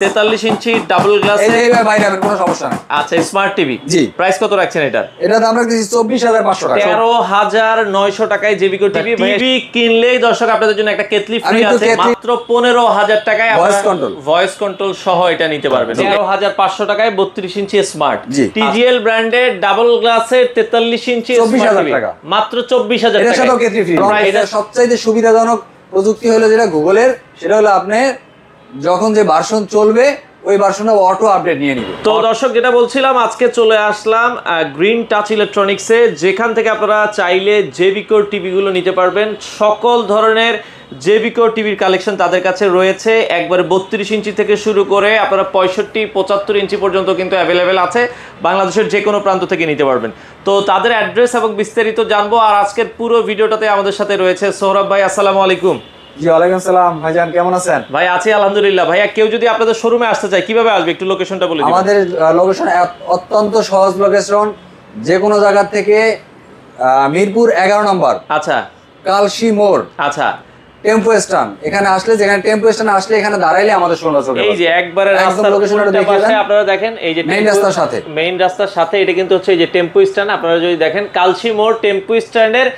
43 ইঞ্চি double glass এই ভাই যাবেন কোনো সমস্যা নাই। আচ্ছা স্মার্ট টিভি জি প্রাইস কত রাখছেন এটার? এটা দাম রাখতেছি 24500 টাকা। 13900 টাকায় জেবিকো টিভি। টিভি কিনলেই দর্শক আপনাদের জন্য একটা কেটলি ফ্রি আছে মাত্র 15000 টাকায় আপনারা ভয়েস কন্ট্রোল সহ এটা নিতে পারবেন। 13500 টাকায় 32 ইঞ্চি স্মার্ট টিজিএল ব্র্যান্ডের ডাবল গ্লাসের 43 ইঞ্চি 24000 টাকা মাত্র 24000 টাকা। এর সাথে কেটলি ফ্রি। এটা সবচেয়ে সুবিধাজনক প্রযুক্তি হলো যেটা গুগলের, সেটা হলো আপনি যখন যে ভার্সন চলবে ওই ভার্সনে অটো আপডেট নিয়ে নিবে। তো দর্শক যেটা বলছিলাম, আজকে চলে আসলাম গ্রিন টাচ ইলেকট্রনিক্সে, যেখান থেকে আপনারা চাইলে জেবিকো টিভি গুলো নিতে পারবেন। সকল ধরনের জেবিকো টিভির কালেকশন তাদের কাছে রয়েছে, একবারে 32 ইঞ্চি থেকে শুরু করে আপনারা 65-75 ইঞ্চি পর্যন্ত কিন্তু অ্যাভেলেবেল আছে। বাংলাদেশের যে কোনো প্রান্ত থেকে নিতে পারবেন। তো তাদের অ্যাড্রেস এবং বিস্তারিত জানবো। আর আজকের পুরো ভিডিওটাতে আমাদের সাথে রয়েছে সোহরাব ভাই। আসসালামু আলাইকুম। জি ওয়ালাইকুম সালাম ভাইজান, কেমন আছেন? ভাই আছি আলহামদুলিল্লাহ। ভাইয়া কেউ যদি আপনাদের শোরুমে আসতে চায় কিভাবে আসবে, একটু লোকেশনটা বলে দিন। আমাদের লোকেশন অত্যন্ত সহজ লোকেশন, যে কোনো জায়গা থেকে মিরপুর 11 নম্বর, আচ্ছা কালশি মোড়, আচ্ছা টেম্পো স্ট্যান্ড। এখানে আসলে, যেখানে টেম্পো স্ট্যান্ড আসলে এখানে দাঁড়াইলে আমাদের শোনা চলে। এই যে একবারে রাস্তার উল্টা পাশে আপনারা দেখেন, এই যে মেইন রাস্তার সাথে এটা কিন্তু হচ্ছে এই যে টেম্পো স্ট্যান্ড। আপনারা যদি দেখেন কালশি মোড় টেম্পো স্ট্যান্ডের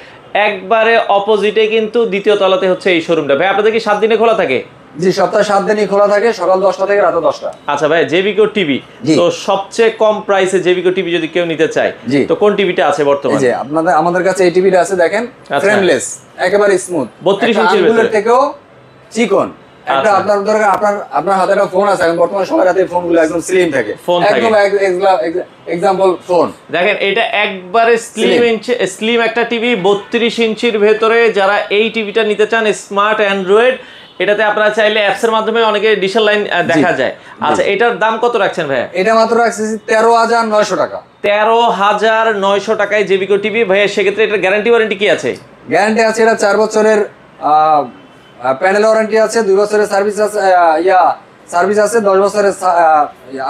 একবারে অপোজিটে কিন্তু দ্বিতীয় তলাতে হচ্ছে এই শোরুমটা। ভাই আপনাদের কি 7 দিনে খোলা থাকে? জি সপ্তাহে 7 দিনই খোলা থাকে, সকাল 10টা থেকে রাত 10টা। আচ্ছা ভাই, জেবিকো টিভি তো সবচেয়ে কম প্রাইসে জেবিকো টিভি যদি কেউ নিতে চায় তো কোন টিভিটা আছে বর্তমানে? এই যে আমাদের কাছে এই টিভিটা আছে, দেখেন ফ্রেমলেস, একেবারে স্মুথ, 32 ইঞ্চির ভেতরে থেকেও চিকন। একটা আপনার হাতে একটা ফোন আছে, এখন বর্তমানে সবার হাতে ফোনগুলো একদম স্লিম থাকে, একদম এক্সাম্পল ফোন। দেখেন এটা একবারে স্লিম একটা টিভি 32 ইঞ্চির ভেতরে। যারা এই টিভিটা নিতে চান স্মার্ট অ্যান্ড্রয়েড, এটাতে আপনারা চাইলে অ্যাপস এর মাধ্যমে অনেকে ডিজিটাল লাইন দেখা যায়। আচ্ছা এটার দাম কত রাখছেন ভাইয়া? এটা মাত্র রাখছি 13900 টাকা। 13900 টাকায় জেবিকো টিভি। ভাইয়া সেক্ষেত্রে এটার গ্যারান্টি ওয়ারেন্টি কি আছে? গ্যারান্টি আছে, এটা 4 বছরের প্যানেল ওয়ারেন্টি আছে, 2 বছরের সার্ভিস আছে, সার্ভিস আছে, 10 বছরের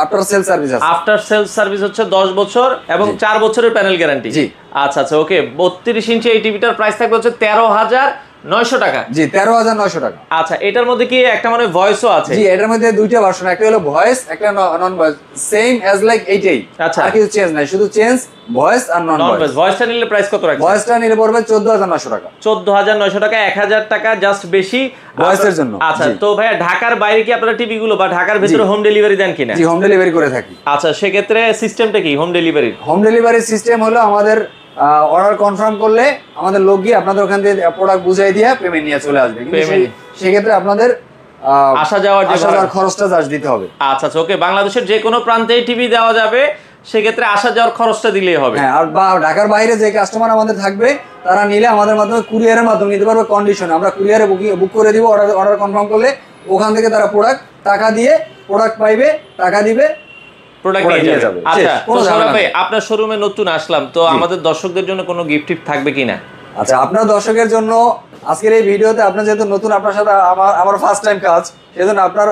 আফটার সেল সার্ভিস আছে। আফটার সেল সার্ভিস হচ্ছে 10 বছর এবং 4 বছরের প্যানেল গ্যারান্টি। জি আচ্ছা আচ্ছা ওকে। 32 ইঞ্চি এই টিভিটার প্রাইস থাকবে হচ্ছে 13900 টাকা। জি 13900 টাকা। আচ্ছা এটার মধ্যে কি একটা মানে ভয়েসও আছে? জি এটার মধ্যে দুইটা ভার্সন, একটা হলো ভয়েস, একটা নন ভয়েস, সেম অ্যাজ লাইক এইটাই। আচ্ছা আর কিছু চেঞ্জ নাই, শুধু চেঞ্জ ভয়েস আর নন ভয়েস। ভয়েসটা নিলে প্রাইস কত রাখছেন? ভয়েসটা নিলে পড়বে 14900 টাকা। 14900 টাকা, 1000 টাকা জাস্ট বেশি ভয়েসের জন্য। আচ্ছা তো ভাইয়া ঢাকার বাইরে কি আপনারা টিভি গুলো বা ঢাকার ভিতরে হোম ডেলিভারি দেন কিনা? জি হোম ডেলিভারি করে থাকি। আচ্ছা সেক্ষেত্রে সিস্টেমটা কি হোম ডেলিভারির? হোম ডেলিভারি সিস্টেম হলো আমাদের অর্ডার কনফার্ম করলে আমাদের লোক গিয়ে আপনাদের ওখান থেকে প্রোডাক্ট বুঝাই দিয়ে পেমেন্ট নিয়ে চলে আসবে। সেক্ষেত্রে আপনাদের আসা যাওয়ার খরচটা চার্জ দিতে হবে। আচ্ছা আচ্ছা ওকে। বাংলাদেশের যে কোনো প্রান্তেই টিভি দেওয়া যাবে, সেক্ষেত্রে আসা যাওয়ার খরচটা দিলেই হবে। হ্যাঁ, আর বা ঢাকার বাইরে যে কাস্টমার আমাদের থাকবে তারা নিলে আমাদের মাধ্যমে কুরিয়ারের মাধ্যমে নিতে পারবে কন্ডিশনে। আমরা কুরিয়ারে বুক করে দিব, অর্ডার কনফার্ম করলে ওখান থেকে তারা টাকা দিয়ে প্রোডাক্ট পাইবে, টাকা দিবে, প্রোডাক্ট নিয়ে যাবে। আচ্ছা সোহরাব ভাই, আপনার শোরুমে নতুন আসলাম, তো আমাদের দর্শকদের জন্য কোনো গিফট থাকবে কিনা? আচ্ছা আপনার দর্শকের জন্য আজকের এই ভিডিওতে, আপনার যেহেতু নতুন, আপনার সাথে আমার ফার্স্ট টাইম কাজ, সেজন্য আপনার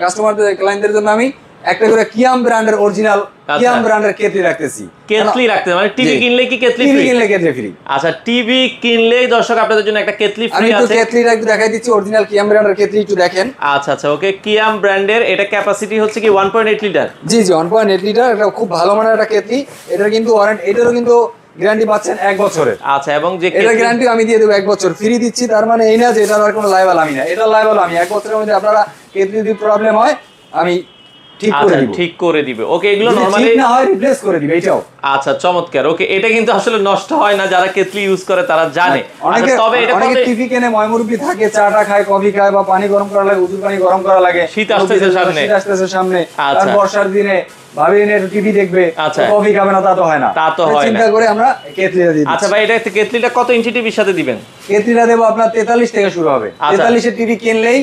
কাস্টমারদের ক্লায়েন্টদের জন্য আমি একটা করে কিয়াম ব্র্যান্ডের অরিজিনাল কিয়াম ব্র্যান্ডের কেটলি রাখতেছি। কেটলি রাখতে মানে টিভি কিনলে কি কেটলি ফ্রি? টিভি কিনলে কেটলি ফ্রি। আচ্ছা টিভি কিনলেই দর্শক আপনাদের জন্য একটা কেটলি ফ্রি আছে। আমি তো কেটলিটা একটু দেখাই দিচ্ছি, অরিজিনাল কিয়াম ব্র্যান্ডের কেটলি একটু দেখেন। আচ্ছা আচ্ছা ওকে। কিয়াম ব্র্যান্ডের, এটা ক্যাপাসিটি হচ্ছে কি 1.8 লিটার? জি জি 1.8 লিটার। এটা খুব ভালো মানের একটা কেটলি। এটার কিন্তু ওয়ারেন্টি, এটারও কিন্তু গ্যারান্টি পাচ্ছেন 1 বছরের। আচ্ছা এবং যে এটা গ্যারান্টি আমি দিয়ে দেব 1 বছর ফ্রি দিচ্ছি। তার মানে এই না যে এটার আর কোনো লাইবাল আমি না, এটা লাইবাল আমি। 1 বছরের মধ্যে আপনারা কেটলি যদি প্রবলেম হয় আমি ঠিক করে দিব। ওকে এগুলো নরমালি ঠিক না হয় রিপ্লেস করে দিব এটাও। আচ্ছা চমৎকার। ওকে এটা কিন্তু আসলে নষ্ট হয় না, যারা কেটলি ইউজ করে তারা জানে। তবে এটা অনেকে টিভি কেনে, ময়মুরব্বি থাকে, চাটা খায়, কফি খায়, বা পানি গরম করা লাগে, উজুর পানি গরম করা লাগে, শীত আসতেছে সামনে, আর বর্ষার দিনে ভাবি এনে টিভি দেখবে, কফি খাবে না, তা তো হয় না। চিন্তা করে আমরা কেটলিটা দিই। আচ্ছা ভাই, এটা কেটলিটা কত ইঞ্চি টিভির সাথে দিবেন? কেটলিটা দেব আপনার 43 থেকে শুরু হবে। 43 এর টিভি কিনলেই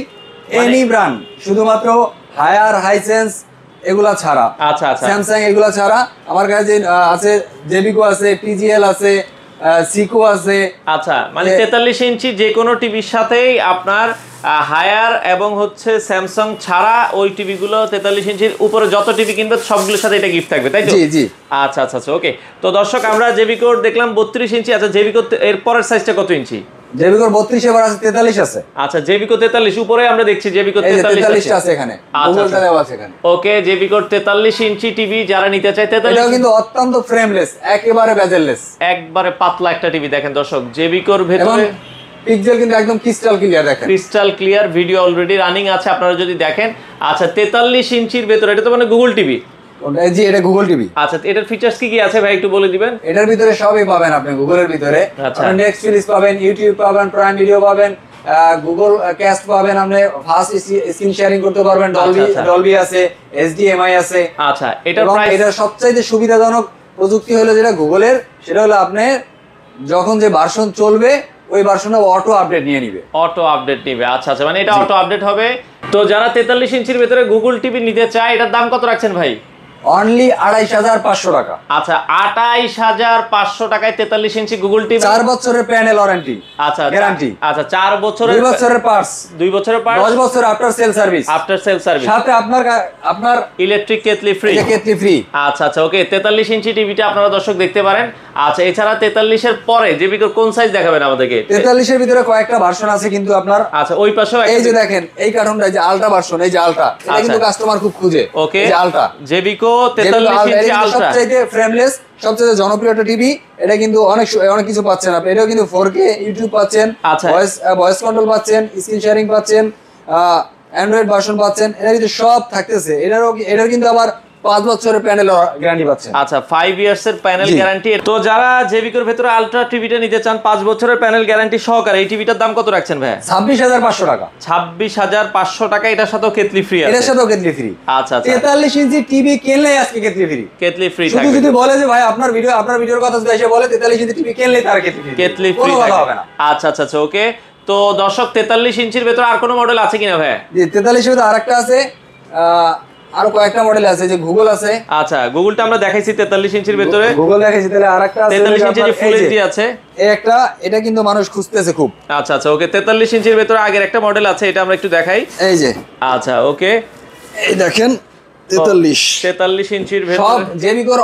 এনি ব্র্যান্ড, শুধুমাত্র হায়ার, হাইসেন্স এগুলা ছাড়া, আচ্ছা আচ্ছা স্যামসাং এগুলা ছাড়া আমার কাছে আছে জেবিকো আছে, টিজিএল আছে, সিকো আছে। আচ্ছা মানে 43 ইঞ্চি যে কোনো টিভির সাথেই আপনার হায়ার এবং হচ্ছে স্যামসাং ছাড়া ওই টিভিগুলো 43 ইঞ্চির উপরে যত টিভি কিনবে সবগুলোর সাথে এটা গিফট থাকবে, তাই তো? জি জি। আচ্ছা আচ্ছা আচ্ছা ওকে। তো দর্শক আমরা জেবিকোর দেখলাম 32 ইঞ্চি। আচ্ছা জেবিকোর এর পরের সাইজটা কত ইঞ্চি? জেবিকোর 32 এবার আছে, 43 আছে। আচ্ছা জেবিকো 43 উপরে আমরা দেখছি জেবিকো 43 আছে এখানে, গুগলটা দেওয়া আছে এখানে। ওকে জেবিকোর 43 ইঞ্চি টিভি যারা নিতে চায় 43, এটাও কিন্তু অত্যন্ত ফ্রেমলেস, একেবারে বেজেললেস, একবারে পাতলা একটা টিভি। দেখেন দর্শক জেবিকোর ভেতরে পিক্সেল কিন্তু একদম ক্রিস্টাল ক্লিয়ার, দেখেন crystal clear, video already running আছে আপনারা যদি দেখেন। আচ্ছা 43 ইঞ্চির ভেতরে, এটা তো মানে গুগল টিভি। জি এটা গুগল টিভি। আচ্ছা এটার ফিচার্স কি কি আছে ভাই একটু বলে দিবেন? এটার ভিতরে সবই পাবেন আপনি গুগলের ভিতরে। আপনি নেটফ্লিক্স পাবেন, ইউটিউব পাবেন, প্রাইম ভিডিও পাবেন, গুগল ক্যাস্ট পাবেন, আপনি ফাস্ট স্ক্রিন শেয়ারিং করতে পারবেন, ডলবি আছে, এইচডিএমআই আছে। আচ্ছা এটার প্রাইস, এটা সবচাইতে সুবিধাজনক প্রযুক্তি হলো যেটা গুগলের, সেটা হলো আপনি যখন যে ভার্সন চলবে ওই ভার্সনটা অটো আপডেট নিয়ে নিবে, অটো আপডেট নিবে। আচ্ছা আচ্ছা মানে এটা অটো আপডেট হবে। তো যারা 43 ইঞ্চির ভেতরে গুগল টিভি নিতে চায় এটার দাম কত রাখছেন ভাই? অনলি 28500 টাকা। আচ্ছা 28500 টাকায় 43 ইঞ্চি গুগল টিভি, 4 বছরের প্যানেল ওয়ারেন্টি। আচ্ছা গ্যারান্টি। আচ্ছা 4 বছরের, 2 বছরের পার্টস, 2 বছরের পার্টস, 10 বছর after sale service, after sale service, সাথে আপনার electric kettle free, kettle free. আচ্ছা আচ্ছা ওকে 43 ইঞ্চি টিভিটা আপনারা দর্শক দেখতে পারেন। আচ্ছা এছাড়া 43 এর পরে জেবিকোর কোন সাইজ দেখাবেন আমাদেরকে? 43 এর ভিতরে কয়েকটা ভার্সন আছে কিন্তু আপনার। আচ্ছা ওই পাশেও এই যে দেখেন এই কার্টুনটা, যে আলট্রা ভার্সন, এই যে আলট্রা, এটা কিন্তু কাস্টমার খুব খুঁজে। ওকে এই যে আলট্রা জেবিকো 43 ইঞ্চি আলট্রা, সবচেয়ে ফ্রেমলেস, সবচেয়ে জনপ্রিয় একটা টিভি। এটা কিন্তু অনেক কিছু পাচ্ছেন আপনি। এটাও কিন্তু 4K ইউটিউব পাচ্ছেন, ভয়েস কন্ট্রোল পাচ্ছেন, স্ক্রিন শেয়ারিং পাচ্ছেন, অ্যান্ড্রয়েড ভার্সন পাচ্ছেন, এটার কিন্তু সব থাকতেছে। এটার কিন্তু আবার 5 বছরের প্যানেল গ্যারান্টি পাচ্ছেন। আচ্ছা 5 ইয়ার্স এর প্যানেল গ্যারান্টি। তো যারা জেবিকোর ভেতরে আলট্রা টিভিটা নিতে চান 5 বছরের প্যানেল গ্যারান্টি সহকারে, এই টিভিটার দাম কত রাখছেন ভাই? 26500 টাকা। 26500 টাকা, এটার সাথেও কেটলি ফ্রি আছে। এটার সাথেও কেটলি ফ্রি। আচ্ছা আচ্ছা 43 ইঞ্চি টিভি কিনলে আজকে কেটলি ফ্রি, কেটলি ফ্রি শুধু যদি বলে যে ভাই আপনার ভিডিওর কথা যদি এসে বলে 43 ইঞ্চি টিভি কিনলে তার কেটলি ফ্রি হবে না। আচ্ছা আচ্ছা আচ্ছা ওকে। তো দর্শক 43 ইঞ্চির ভেতরে আর কোনো মডেল আছে কিনা ভাই? জি 43 এর ভিতরে আরেকটা আছে, আরো কয়েকটা মডেল আছে, যে গুগল আছে। আচ্ছা গুগলটা আমরা দেখাইছি 43 ইঞ্চির ভেতরে, গুগল দেখাইছি। তাহলে আরেকটা আছে 43 ইঞ্চি যে ফুল এইচডি আছে, এই একটা, এটা কিন্তু মানুষ খুঁজতেছে খুব। আচ্ছা আচ্ছা ওকে 43 ইঞ্চির ভেতরে আগের একটা মডেল আছে, এটা আমরা একটু দেখাই। এই যে আচ্ছা ওকে এই দেখেন 43 ইঞ্চির ভেতরে সব জেবিকোর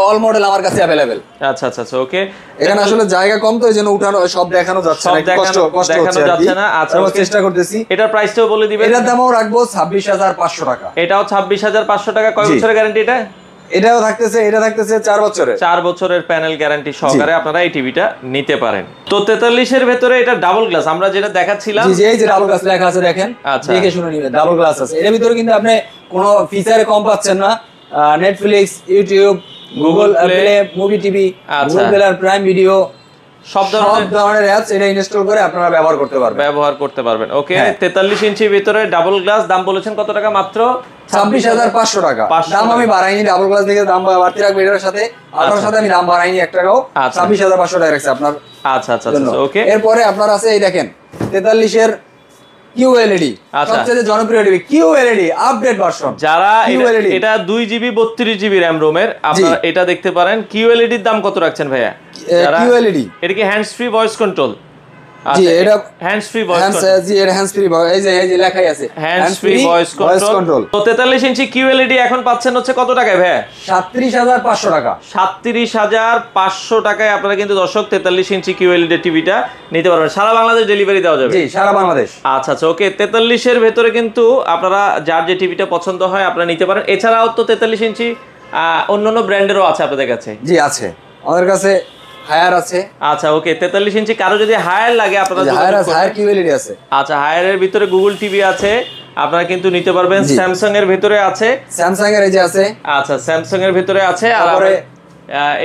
অল মডেল আমার কাছে अवेलेबल। আচ্ছা আচ্ছা আচ্ছা ওকে। এখানে আসলে জায়গা কম, তো এইজন্য উঠানো সব দেখানো যাচ্ছে না, কষ্ট হচ্ছে না। আচ্ছা আমরা চেষ্টা করতেছি। এটার প্রাইসটাও বলে দিবেন। এটার দামও রাখবো 26500 টাকা। এটাও 26500 টাকা। কয় বছরের গ্যারান্টি এটা? এটা থাকতেছে 4 বছরের। 4 বছরের প্যানেল গ্যারান্টি সহকারে আপনারা এই টিভিটা নিতে পারেন। তো 43 এর ভেতরে এটা ডাবল গ্লাস আমরা যেটা দেখাচ্ছিলাম, জি এই যে ডাবল গ্লাস লেখা আছে দেখেন, দেখে শুনে নিবেন, ডাবল গ্লাস আছে। এর ভিতরে কিন্তু আপনি কোনো ফিচারে কম পাচ্ছেন না। Netflix, YouTube, Google Play, movie TV, Google Play আর প্রাইম ভিডিও, সব ধরনের অ্যাপস এটা ইনস্টল করে আপনারা ব্যবহার করতে পারবেন। ওকে 43 ইঞ্চির ভিতরে ডাবল গ্লাস, দাম বলেছেন কত টাকা? মাত্র 26500 টাকা। দাম আমি বাড়াইনি, ডাবল গ্লাস দেখে দাম বাড়তি রাখবো। এটার সাথে আপনার সাথে আমি দাম বাড়াইনি 1 টাকাও। 26500 টাকা রাখছি আপনার। আচ্ছা আচ্ছা ওকে। এরপরে আপনার আছে এই দেখেন 43 এর QLED, সবচেয়ে জনপ্রিয় টিভি QLED আপডেট ভার্সন। যারা এটা 2 জিবি 32 জিবি র‍্যাম রোমের, আপনারা এটা দেখতে পারেন। QLED এর দাম কত রাখছেন ভাইয়া? QLED এটা কি হ্যান্ডস ফ্রি ভয়েস কন্ট্রোল? জি এটা হ্যান্ডস ফ্রি ভয়েস কন্ট্রোল। জি এটা হ্যান্ডস ফ্রি, এই যে লেখাই আছে হ্যান্ডস ফ্রি ভয়েস কন্ট্রোল। তো 43 ইঞ্চি QLED এখন পাচ্ছেন হচ্ছে কত টাকায় ভাই? 37500 টাকা। 37500 টাকায় আপনারা কিন্তু দর্শক 43 ইঞ্চি QLED টিভিটা নিতে পারবেন। সারা বাংলাদেশ ডেলিভারি দেওয়া যাবে। জি সারা বাংলাদেশ। আচ্ছা আচ্ছা ওকে 43 এর ভেতরে কিন্তু আপনারা যার যে টিভিটা পছন্দ হয় আপনারা নিতে পারেন। এছাড়াও তো 43 ইঞ্চি অন্যান্য ব্র্যান্ডেরও আছে আপনাদের কাছে? জি আছে, আমাদের কাছে হায়ার আছে। আচ্ছা ওকে 43 ইঞ্চি কারো যদি হায়ার লাগে আপনারা হায়ার QLED আছে। আচ্ছা হায়ারের ভিতরে গুগল টিভি আছে, আপনারা কিন্তু নিতে পারবেন। স্যামসাং এর ভিতরে আছে, স্যামসাং এর এই যে আছে। আচ্ছা স্যামসাং এর ভিতরে আছে। আর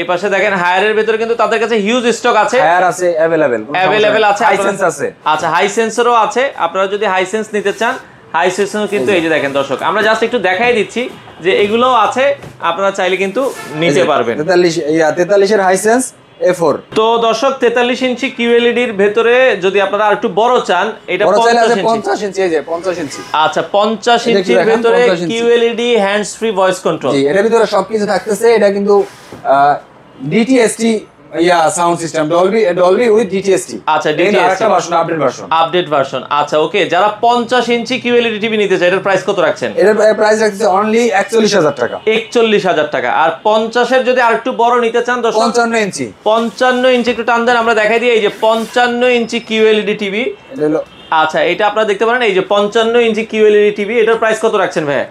এই পাশে দেখেন হায়ারের ভিতরে কিন্তু তাদের কাছে হিউজ স্টক আছে, হায়ার আছে अवेलेबल আছে, হাইসেন্স আছে। আচ্ছা হাইসেন্সেরও আছে, আপনারা যদি হাইসেন্স নিতে চান হাইসেন্সও কিন্তু এই যে দেখেন দর্শক আমরা জাস্ট একটু দেখাই দিচ্ছি যে এগুলো আছে, আপনারা চাইলে কিন্তু নিতে পারবেন। 43 এর হাইসেন্স A4। তো দর্শক 43 ইঞ্চি QLED এর ভেতরে যদি আপনারা আরেকটু বড় চান, এটা 50 ইঞ্চি, এই যে 50 ইঞ্চি। আচ্ছা 50 ইঞ্চির ভেতরে QLED hands free voice control. G এর ভিতরে সবকিছু থাকতেছে। এটা কিন্তু DTST sound system Dolby with DTST. আচ্ছা, ডিটিএসটি একটা ভার্সন, আপডেট ভার্সন। আচ্ছা ওকে, যারা 50 ইঞ্চি কিউএলইডি টিভি নিতে চায় এটার প্রাইস কত রাখছেন? এর প্রাইস রাখছে অনলি 41000 টাকা। 41000 টাকা। আর 50 এর যদি আরেকটু বড় নিতে চান 55 ইঞ্চি, 55 ইঞ্চি একটু টান দেন আমরা দেখাই দিই। এই যে 55 ইঞ্চি কিউএলইডি টিভি, এটা হলো আচ্ছা এটা আপনারা দেখতে পারেন। এই যে 55 ইঞ্চি কিউএলইডি টিভি, এটার প্রাইস কত রাখছেন ভাই?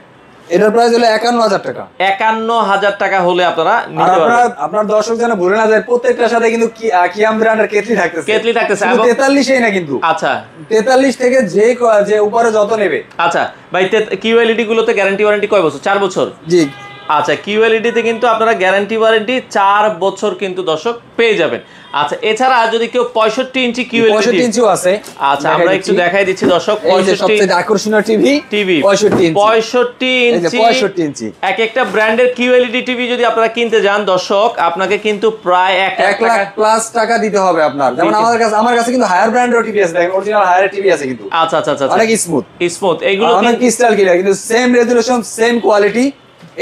এটার প্রাইস হলো 51000 টাকা। 51000 টাকা হলে আপনারা নিতে পারবেন। আপনার দর্শক যেন ভুলে না যায়, প্রত্যেকটার সাথে কিন্তু কিয়াম ব্র্যান্ডের কেটলি থাকতেছে। এবং 43 না কিন্তু, আচ্ছা 43 থেকে যে উপরে যত নেবে। আচ্ছা ভাই, কিউএলইডি গুলোতে গ্যারান্টি ওয়ারেন্টি কয় বছর? 4 বছর। জি আচ্ছা, কিউএলইডি তে কিন্তু আপনারা গ্যারান্টি ওয়ারেন্টি 4 বছর কিন্তু দর্শক পেয়ে যাবেন। আচ্ছা, এছাড়া যদি কেউ 65 ইঞ্চি কিউএলইডি 65 ইঞ্চিও আছে। আচ্ছা আমরা একটু দেখাই দিচ্ছি দর্শক। 65 সবচেয়ে আকর্ষণীয় টিভি 65 ইঞ্চি। এক একটা ব্র্যান্ডের কিউএলইডি টিভি যদি আপনারা কিনতে যান দর্শক, আপনাকে কিন্তু প্রায় 1 লাখ প্লাস টাকা দিতে হবে আপনার। যেমন আমার কাছে কিন্তু হায়ার ব্র্যান্ডের টিভি আছে, দেখেন অরিজিনাল হায়ার টিভি আছে কিন্তু। আচ্ছা আচ্ছা আচ্ছা, অনেক স্মুথ এগুলো অনেক ক্রিস্টাল ক্লিয়ার, কিন্তু সেম রেজোলিউশন সেম কোয়ালিটি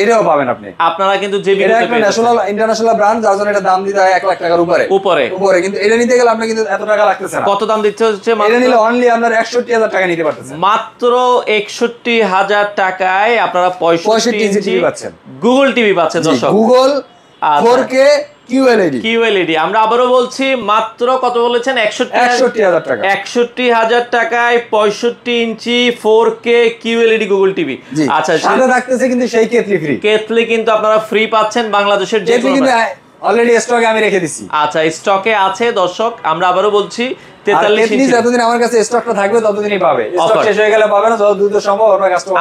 এটাও পাবেন আপনি। আপনারা কিন্তু যে এটা একটা ন্যাশনাল ইন্টারন্যাশনাল ব্র্যান্ড, যার জন্য এটা দাম দিতে হয় 1 লাখ টাকার উপরে, কিন্তু এটা নিতে গেলে আপনি কিন্তু এত টাকা লাগতেছে না। কত দাম দিতে হচ্ছে? এটা নিলে অনলি আপনার 61000 টাকা নিতে পারতেছেন। মাত্র 61000 টাকায় আপনারা 65 ইঞ্চি টিভি পাচ্ছেন, গুগল টিভি পাচ্ছেন দর্শক। Google 4K QLED. আমরা আবারও বলছি, মাত্র কত বলেছেন? 61000 টাকা। 61000 টাকায় 65 ইঞ্চি 4K কিউএলইডি গুগল টিভি। আচ্ছা, সাথে থাকতেছে কিন্তু সেই কেটলি কিন্তু আপনারা ফ্রি পাচ্ছেন বাংলাদেশের যে কোনো। অলরেডি স্টকে আমি রেখে দিছি। আচ্ছা, স্টকে আছে দর্শক। আমরা আবারও বলছি 43 ইঞ্চি যতদিন আমার কাছে স্টকটা থাকবে ততদিনই পাবে। স্টক শেষ হয়ে গেলে পাবে না, যত দ্রুত সম্ভব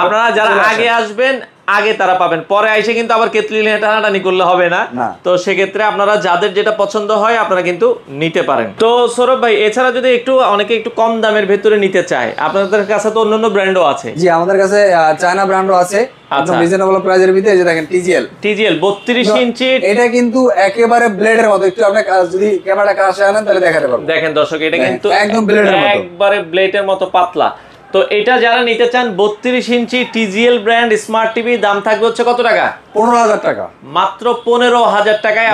আপনারা যারা আগে আসবেন আগে তারা পাবেন, পরে এসে কিন্তু আবার কেতলি টানাটানি করলে হবে না। তো সেক্ষেত্রে আপনারা যাদের যেটা পছন্দ হয় আপনারা কিন্তু নিতে পারেন। তো সৌরভ ভাই, এছাড়া যদি অনেকে একটু কম দামের ভেতরে নিতে চায়, আপনাদের কাছে তো অন্যান্য ব্র্যান্ডও আছে। জি, আমাদের কাছে চায়না ব্র্যান্ডও আছে, একদম রিজনেবল প্রাইসের ভিতরে। যে দেখেন টিজিএল 32 ইঞ্চি, এটা কিন্তু একেবারে ব্লেডের মতো। একটু আপনি যদি ক্যামেরাটা কাছে আনেন তাহলে দেখাতে পারবেন। দেখেন দর্শক, এটা কিন্তু একদম ব্লেডের মতো, একবারে ব্লেডের মতো পাতলা। তো এটা যারা নিতে চান 32 ইঞ্চি টিজিএল ব্র্যান্ড স্মার্ট টিভি, দাম থাকবে হচ্ছে কত টাকা? 15000 টাকা। মাত্র 15000 টাকায়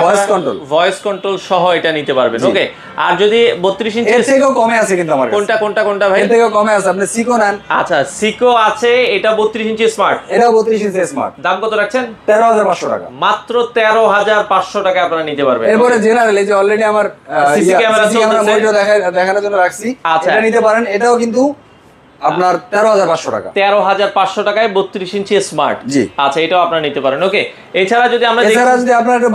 ভয়েস কন্ট্রোল সহ এটা নিতে পারবেন। ওকে, আর যদি 32 ইঞ্চি এর থেকেও কমে আছে কিন্তু আমার কাছে। কোনটা ভাই? এর থেকেও কমে আছে, আপনি সিকো নেন। আচ্ছা, সিকো আছে, এটা 32 ইঞ্চি স্মার্ট। এটা 32 ইঞ্চি স্মার্ট। দাম কত রাখছেন? 13500 টাকা। মাত্র 13500 টাকা আপনারা নিতে পারবেন। এরপরে জেনারেল, এই যে অলরেডি আমার সিসি ক্যামেরা মনিটর দেখানোর জন্য রাখছি, এটা নিতে পারেন। এটাও কিন্তু আপনার 13500 টাকা। 13500 টাকায় 32 ইঞ্চি স্মার্ট। জি, আচ্ছা এটাও আপনারা নিতে পারেন। ওকে, এছাড়া যদি আপনার একটু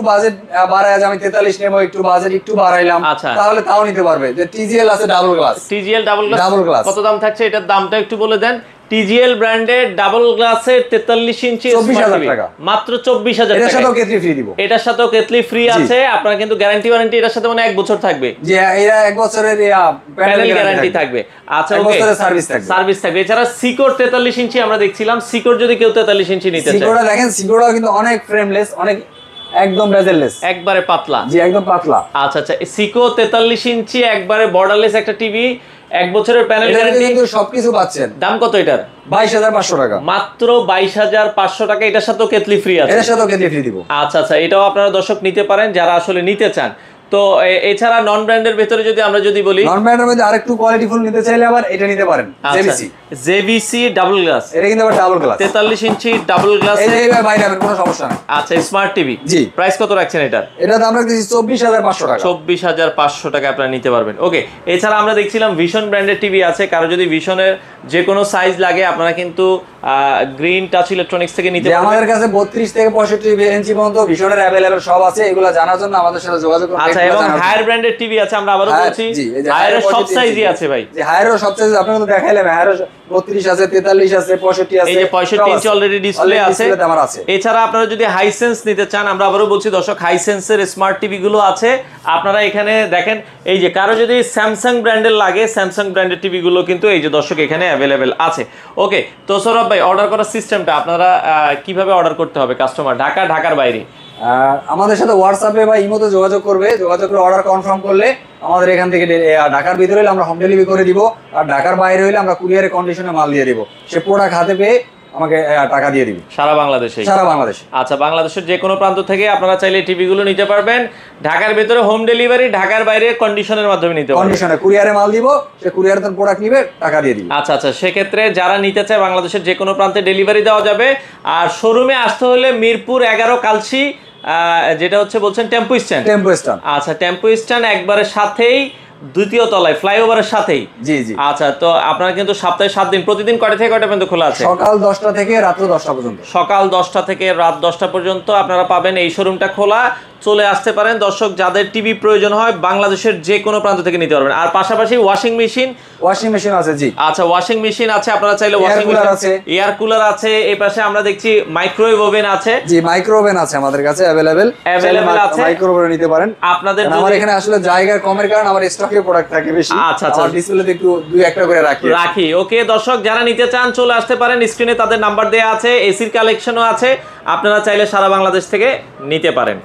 বাজেট বাড়ায়, আমি 43 নেব, একটু বাজেট একটু বাড়াইলাম, তাহলে তাও নিতে পারবে। যে টিজিএল আছে ডাবল গ্লাস, কত দাম থাকছে? এটার দামটা একটু বলে দেন। টিজিএল ব্র্যান্ডের ডাবল গ্লাসের 43 ইঞ্চি 24000 টাকা, মাত্র 24000 টাকা। এটার সাথেও কেটলি ফ্রি দিব। এটার সাথেও কেটলি ফ্রি আছে। আপনারা কিন্তু গ্যারান্টি ওয়ারেন্টি এটার সাথে মানে 1 বছর থাকবে। জি, এরা 1 বছরের প্যানেল গ্যারান্টি থাকবে। আচ্ছা, 1 বছরের সার্ভিস থাকবে। এছাড়া সিকোর 43 ইঞ্চি আমরা দেখছিলাম, সিকোর যদি কেউ 43 ইঞ্চি নিতে চায়, সিকোটা দেখেন, সিকোটা কিন্তু অনেক ফ্রেমলেস, অনেক একদম বেজেললেস, একবারে পাতলা। জি, একদম পাতলা। আচ্ছা, সিকো 43 ইঞ্চি একবারে বর্ডারলেস একটা টিভি, 1 বছরের প্যানেল গ্যারান্টি, কিন্তু সবকিছু পাচ্ছেন। দাম কত এটার? 22500 টাকা। মাত্র 22500 টাকা। এটার সাথেও কেটলি ফ্রি আছে। এটার সাথেও কেটলি ফ্রি দিব। আচ্ছা, এটাও আপনারা দর্শক নিতে পারেন যারা আসলে নিতে চান। তো এছাড়া নন ব্র্যান্ডের ভিতরে যদি বলি, নন ব্র্যান্ডের মধ্যে আরেকটু কোয়ালিটিফুল নিতে চাইলে আবার এটা নিতে পারেন। জেভিসি ডাবল গ্লাস, এটা কিন্তু আবার ডাবল গ্লাস, 43 ইঞ্চি ডাবল গ্লাস, এই বাইরে হবে কোনো সমস্যা নাই। আচ্ছা, স্মার্ট টিভি। জি, প্রাইস কত রাখছেন এটার? এটা দাম রাখতেছি 24500 টাকা। 24500 টাকা আপনারা নিতে পারবেন। ওকে, এছাড়া আমরা দেখছিলাম ভিশন ব্র্যান্ডের টিভি আছে। কারো যদি ভিশনের যে কোনো সাইজ লাগে আপনারা কিন্তু গ্রিন টাচ ইলেকট্রনিক্স থেকে নিতে পারবেন। আমাদের কাছে 32 থেকে 65 ইঞ্চি পর্যন্ত ভিশনের अवेलेबल সব আছে। এগুলো জানার জন্য আমাদের সাথে যোগাযোগ করুন। আচ্ছা, এবং হায়ার ব্র্যান্ডের টিভি আছে, আমরা আবারও বলছি হায়ারের সব সাইজই আছে ভাই। যে হায়ারের সব সাইজ আপনারা তো দেখাইলাম, হায়ারের 32 আছে, 43 আছে, 65 আছে। এই যে 65 ইঞ্চি অলরেডি ডিসপ্লে আছে। এছাড়া আপনারা যদি হাইসেন্স নিতে চান, আমরা আবারও বলছি দর্শক, হাইসেন্সের স্মার্ট টিভি গুলো আছে। আপনারা এখানে দেখেন, এই যে কারো যদি স্যামসাং ব্র্যান্ডের লাগে, স্যামসাং ব্র্যান্ডের টিভি গুলো কিন্তু এই যে দর্শক এখানে अवेलेबल আছে। ওকে, তো সৌরভ ভাই, অর্ডার করার সিস্টেমটা আপনারা কিভাবে অর্ডার করতে হবে? কাস্টমার ঢাকার বাইরে আমাদের সাথে হোয়াটসঅ্যাপে বা ইমোতে যোগাযোগ করে অর্ডার কনফার্ম করলে আমাদের এখান থেকে ঢাকার ভিতরে হলে আমরা হোম ডেলিভারি করে দিব, আর ঢাকার বাইরে হলে আমরা কুরিয়ারের কন্ডিশনে মাল দিয়ে দিব। সে প্রোডাক্ট হাতে পেয়ে আমাকে টাকা দিয়ে দিবে সারা বাংলাদেশে? সারা বাংলাদেশে। আচ্ছা, বাংলাদেশের যে কোনো প্রান্ত থেকে আপনারা চাইলে টিভিগুলো নিতে পারবেন। ঢাকার ভিতরে হোম ডেলিভারি, ঢাকার বাইরে কন্ডিশনের মাধ্যমে নিতে পারবেন। কন্ডিশনে কুরিয়ারে মাল দিব, সে কুরিয়ারে তার প্রোডাক্ট নিবে, টাকা দিয়ে দিবে। আচ্ছা আচ্ছা, সেক্ষেত্রে যারা নিতে চায় বাংলাদেশের যে কোনো প্রান্তে ডেলিভারি দেওয়া যাবে। আর শোরুমে আসতে হলে মিরপুর 11 কালসি, যেটা হচ্ছে বলছেন টেম্পো স্ট্যান্ড। টেম্পো স্ট্যান্ড, আচ্ছা, টেম্পো স্ট্যান্ড একবারে সাথেই, দ্বিতীয় তলায়, ফ্লাইওভারের সাথেই। জি জি। আচ্ছা, তো আপনারা কিন্তু সপ্তাহে 7 দিন, প্রতিদিন কয়টা থেকে কয়টা পর্যন্ত খোলা আছে? সকাল 10টা থেকে রাত 10টা পর্যন্ত। সকাল 10টা থেকে রাত 10টা পর্যন্ত আপনারা পাবেন এই শোরুমটা খোলা। চলে আসতে পারেন দর্শক, যাদের টিভি প্রয়োজন হয় বাংলাদেশের যে কোনো প্রান্ত থেকে নিতে পারবেন। আর পাশাপাশি ওয়াশিং মেশিন আছে। জি আচ্ছা, ওয়াশিং মেশিন আছে, আপনারা চাইলে ওয়াশিং মেশিন আছে, এয়ার কুলার আছে, এই পাশে আমরা দেখছি মাইক্রোওয়েভ ওভেন আছে। জি, মাইক্রো ওভেন আছে আমাদের কাছে अवेलेबल আছে, মাইক্রো ওভেন নিতে পারেন আপনাদের। আমার এখানে আসলে জায়গা কমের কারণে আমার স্টকে প্রোডাক্ট থাকে বেশি। আচ্ছা আচ্ছা, আমার ডিসপ্লেতে একটু দুই একটা করে রাখি। ওকে দর্শক, যারা নিতে চান চলে আসতে পারেন, স্ক্রিনে তাদের নাম্বার দেওয়া আছে। এসির কালেকশনও আছে, আপনারা চাইলে সারা বাংলাদেশ থেকে নিতে পারেন।